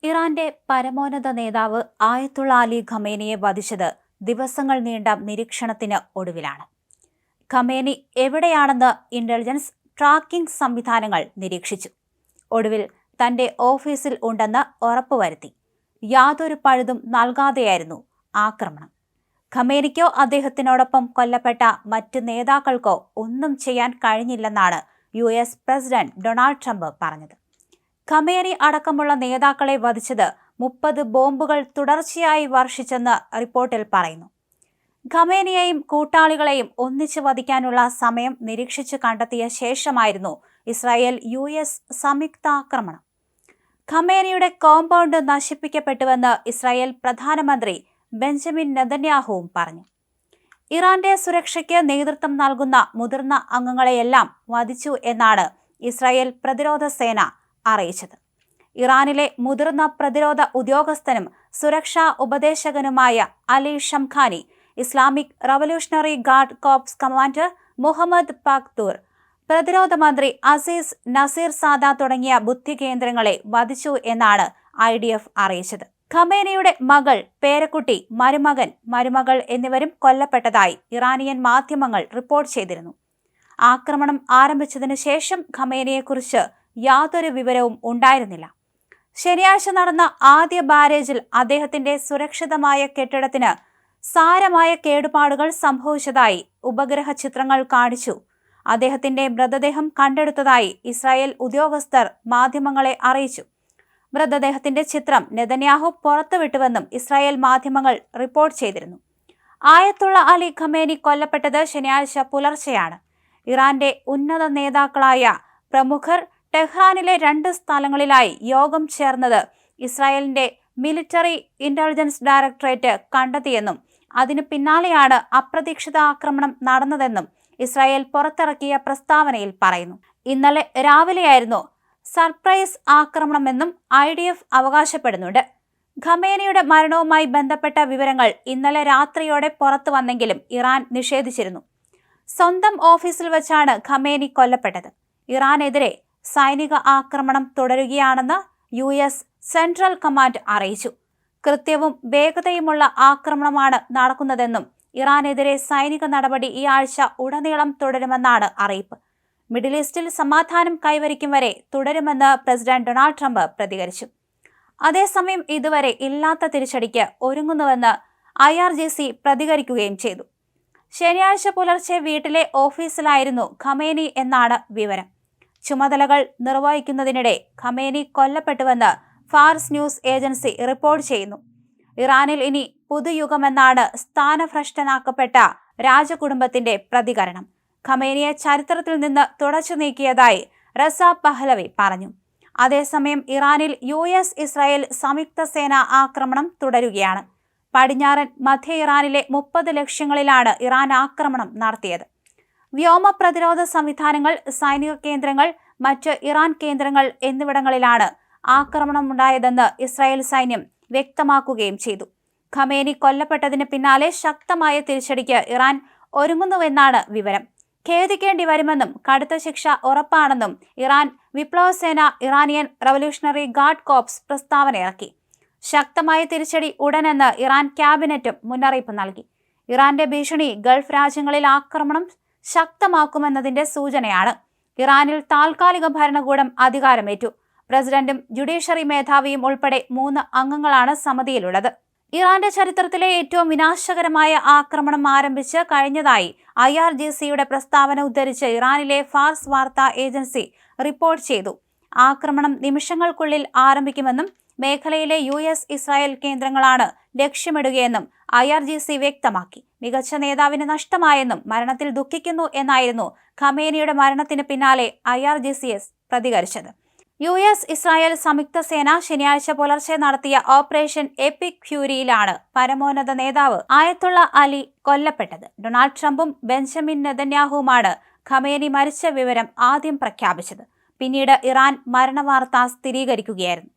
ഇറാന്റെ പരമോന്നത നേതാവ് ആയത്തുള്ള അലി ഖമേനിയെ വധിച്ചത് ദിവസങ്ങൾ നീണ്ട നിരീക്ഷണത്തിന് ഒടുവിലാണ്. ഖമേനി എവിടെയാണെന്ന് ഇന്റലിജൻസ് ട്രാക്കിംഗ് സംവിധാനങ്ങൾ നിരീക്ഷിച്ചു. ഒടുവിൽ തന്റെ ഓഫീസിൽ ഉണ്ടെന്ന് ഉറപ്പുവരുത്തി. യാതൊരു പഴുതും നൽകാതെയായിരുന്നു ആക്രമണം. ഖമേനിക്കോ അദ്ദേഹത്തിനോടൊപ്പം കൊല്ലപ്പെട്ട മറ്റ് നേതാക്കൾക്കോ ഒന്നും ചെയ്യാൻ കഴിഞ്ഞില്ലെന്നാണ് US പ്രസിഡന്റ് ഡൊണാൾഡ് ട്രംപ് പറഞ്ഞത്. ഖമേനി അടക്കമുള്ള നേതാക്കളെ വധിച്ചത് 30 ബോംബുകൾ തുടർച്ചയായി വർഷിച്ചെന്ന് റിപ്പോർട്ടിൽ പറയുന്നു. ഖമേനിയെയും കൂട്ടാളികളെയും ഒന്നിച്ച് വധിക്കാനുള്ള സമയം നിരീക്ഷിച്ചു കണ്ടെത്തിയ ശേഷമായിരുന്നു ഇസ്രായേൽ US സംയുക്താക്രമണം. ഖമേനിയുടെ കോമ്പൗണ്ട് നശിപ്പിക്കപ്പെട്ടുവെന്ന് ഇസ്രായേൽ പ്രധാനമന്ത്രി ബെഞ്ചമിൻ നെതന്യാഹുവും പറഞ്ഞു. ഇറാന്റെ സുരക്ഷയ്ക്ക് നേതൃത്വം നൽകുന്ന മുതിർന്ന അംഗങ്ങളെയെല്ലാം വധിച്ചു എന്നാണ് ഇസ്രായേൽ പ്രതിരോധ സേന അറിയിച്ചത്. ഇറാനിലെ മുതിർന്ന പ്രതിരോധ ഉദ്യോഗസ്ഥനും സുരക്ഷാ ഉപദേശകനുമായ Ali Shamkhani, Islamic Revolutionary Guard Corps commander Mohammad പഖ്തൂർ, പ്രതിരോധ മന്ത്രി അസീസ് നസീർ സാദ തുടങ്ങിയ ബുദ്ധികേന്ദ്രങ്ങളെ വധിച്ചു എന്നാണ് IDF അറിയിച്ചത്. ഖമേനിയുടെ മകൾ, പേരക്കുട്ടി, മരുമകൾ എന്നിവരും കൊല്ലപ്പെട്ടതായി ഇറാനിയൻ മാധ്യമങ്ങൾ റിപ്പോർട്ട് ചെയ്തിരുന്നു. ആക്രമണം ആരംഭിച്ചതിനു ശേഷം ഖമേനിയെക്കുറിച്ച് യാതൊരു വിവരവും ഉണ്ടായിരുന്നില്ല. ശനിയാഴ്ച നടന്ന ആദ്യ ബാരേജിൽ അദ്ദേഹത്തിന്റെ സുരക്ഷിതമായ കെട്ടിടത്തിന് സാരമായ കേടുപാടുകൾ സംഭവിച്ചതായി ഉപഗ്രഹ ചിത്രങ്ങൾ കാണിച്ചു. അദ്ദേഹത്തിന്റെ മൃതദേഹം കണ്ടെടുത്തതായി ഇസ്രായേൽ ഉദ്യോഗസ്ഥർ മാധ്യമങ്ങളെ അറിയിച്ചു. മൃതദേഹത്തിന്റെ ചിത്രം നെതന്യാഹു പുറത്തുവിട്ടുവെന്നും ഇസ്രായേൽ മാധ്യമങ്ങൾ റിപ്പോർട്ട് ചെയ്തിരുന്നു. ആയത്തുള്ള അലി ഖമേനി കൊല്ലപ്പെട്ടത് ശനിയാഴ്ച പുലർച്ചെയാണ്. ഇറാന്റെ ഉന്നത നേതാക്കളായ പ്രമുഖർ ടെഹ്റാനിലെ 2 സ്ഥലങ്ങളിലായി യോഗം ചേർന്നത് ഇസ്രായേലിന്റെ മിലിറ്ററി ഇന്റലിജൻസ് ഡയറക്ടറേറ്റ് കണ്ടെത്തിയെന്നും അതിനു പിന്നാലെയാണ് അപ്രതീക്ഷിത ആക്രമണം നടന്നതെന്നും ഇസ്രായേൽ പുറത്തിറക്കിയ പ്രസ്താവനയിൽ പറയുന്നു. ഇന്നലെ രാവിലെയായിരുന്നു സർപ്രൈസ് ആക്രമണമെന്നും IDF അവകാശപ്പെടുന്നുണ്ട്. ഖമേനിയുടെ മരണവുമായി ബന്ധപ്പെട്ട വിവരങ്ങൾ ഇന്നലെ രാത്രിയോടെ പുറത്തു വന്നെങ്കിലും ഇറാൻ നിഷേധിച്ചിരുന്നു. സ്വന്തം ഓഫീസിൽ വെച്ചാണ് ഖമേനി കൊല്ലപ്പെട്ടത്. ഇറാനെതിരെ സൈനിക ആക്രമണം തുടരുകയാണെന്ന് US സെൻട്രൽ കമാൻഡ് അറിയിച്ചു. കൃത്യവും വേഗതയുമുള്ള ആക്രമണമാണ് നടക്കുന്നതെന്നും ഇറാനെതിരെ സൈനിക നടപടി ഈ ആഴ്ച ഉടനീളം തുടരുമെന്നാണ് അറിയിപ്പ്. മിഡിൽ ഈസ്റ്റിൽ സമാധാനം കൈവരിക്കും വരെ തുടരുമെന്ന് പ്രസിഡന്റ് ഡൊണാൾഡ് ട്രംപ് പ്രതികരിച്ചു. അതേസമയം ഇതുവരെ ഇല്ലാത്ത തിരിച്ചടിക്ക് ഒരുങ്ങുന്നുവെന്ന് IRGC പ്രതികരിക്കുകയും ചെയ്തു. ശനിയാഴ്ച പുലർച്ചെ വീട്ടിലെ ഓഫീസിലായിരുന്നു ഖമേനി എന്നാണ് വിവരം. ചുമതലകൾ നിർവഹിക്കുന്നതിനിടെ ഖമേനി കൊല്ലപ്പെട്ടുവെന്ന് ഫാർസ് ന്യൂസ് ഏജൻസി റിപ്പോർട്ട് ചെയ്യുന്നു. ഇറാനിൽ ഇനി പുതുയുഗമെന്നാണ് സ്ഥാനഭ്രഷ്ടനാക്കപ്പെട്ട രാജകുടുംബത്തിന്റെ പ്രതികരണം. ഖമേനിയെ ചരിത്രത്തിൽ നിന്ന് തുടച്ചു നീക്കിയതായി റസ പഹ്ലവി പറഞ്ഞു. അതേസമയം ഇറാനിൽ US ഇസ്രായേൽ സംയുക്ത സേന ആക്രമണം തുടരുകയാണ്. പടിഞ്ഞാറൻ മധ്യ ഇറാനിലെ 30 ലക്ഷ്യങ്ങളിലാണ് ഇറാൻ ആക്രമണം നടത്തിയത്. വ്യോമ പ്രതിരോധ സംവിധാനങ്ങൾ, സൈനിക കേന്ദ്രങ്ങൾ, മറ്റ് ഇറാൻ കേന്ദ്രങ്ങൾ എന്നിവിടങ്ങളിലാണ് ആക്രമണമുണ്ടായതെന്ന് ഇസ്രായേൽ സൈന്യം വ്യക്തമാക്കുകയും ചെയ്തു. ഖമേനി കൊല്ലപ്പെട്ടതിന് പിന്നാലെ ശക്തമായ തിരിച്ചടിക്ക് ഇറാൻ ഒരുങ്ങുന്നുവെന്നാണ് വിവരം. ഖേദിക്കേണ്ടി വരുമെന്നും കടുത്ത ശിക്ഷ ഉറപ്പാണെന്നും ഇറാൻ വിപ്ലവസേന ഇറാനിയൻ റവല്യൂഷണറി ഗാർഡ് കോർപ്സ് പ്രസ്താവനയിറക്കി. ശക്തമായ തിരിച്ചടി ഉടനെന്ന് ഇറാൻ ക്യാബിനറ്റും മുന്നറിയിപ്പ് നൽകി. ഇറാന്റെ ഭീഷണി ഗൾഫ് രാജ്യങ്ങളിൽ ആക്രമണം ശക്തമാക്കുമെന്നതിന്റെ സൂചനയാണ്. ഇറാനിൽ താൽക്കാലിക ഭരണകൂടം അധികാരമേറ്റു. പ്രസിഡന്റും ജുഡീഷ്യറി മേധാവിയും ഉൾപ്പെടെ 3 അംഗങ്ങളാണ് സമിതിയിലുള്ളത്. ഇറാന്റെ ചരിത്രത്തിലെ ഏറ്റവും വിനാശകരമായ ആക്രമണം ആരംഭിച്ച് കഴിഞ്ഞതായി IRGCയുടെ പ്രസ്താവന ഉദ്ധരിച്ച് ഇറാനിലെ ഫാർസ് വാർത്താ ഏജൻസി റിപ്പോർട്ട് ചെയ്തു. ആക്രമണം നിമിഷങ്ങൾക്കുള്ളിൽ ആരംഭിക്കുമെന്നും മേഖലയിലെ US ഇസ്രായേൽ കേന്ദ്രങ്ങളാണ് ലക്ഷ്യമിടുകയെന്നും IRGC വ്യക്തമാക്കി. മികച്ച നേതാവിന് നഷ്ടമായെന്നും മരണത്തിൽ ദുഃഖിക്കുന്നു എന്നായിരുന്നു ഖമേനിയുടെ മരണത്തിന് പിന്നാലെ IRGC പ്രതികരിച്ചത്. US ഇസ്രായേൽ സംയുക്ത സേന ശനിയാഴ്ച പുലർച്ചെ നടത്തിയ ഓപ്പറേഷൻ എപ്പിക് ഫ്യൂരിയിലാണ് പരമോന്നത നേതാവ് ആയത്തുള്ള അലി കൊല്ലപ്പെട്ടത്. ഡൊണാൾഡ് ട്രംപും ബെഞ്ചമിൻ നെതന്യാഹുവുമാണ് ഖമേനി മരിച്ച വിവരം ആദ്യം പ്രഖ്യാപിച്ചത്. പിന്നീട് ഇറാൻ മരണവാർത്ത സ്ഥിരീകരിക്കുകയായിരുന്നു.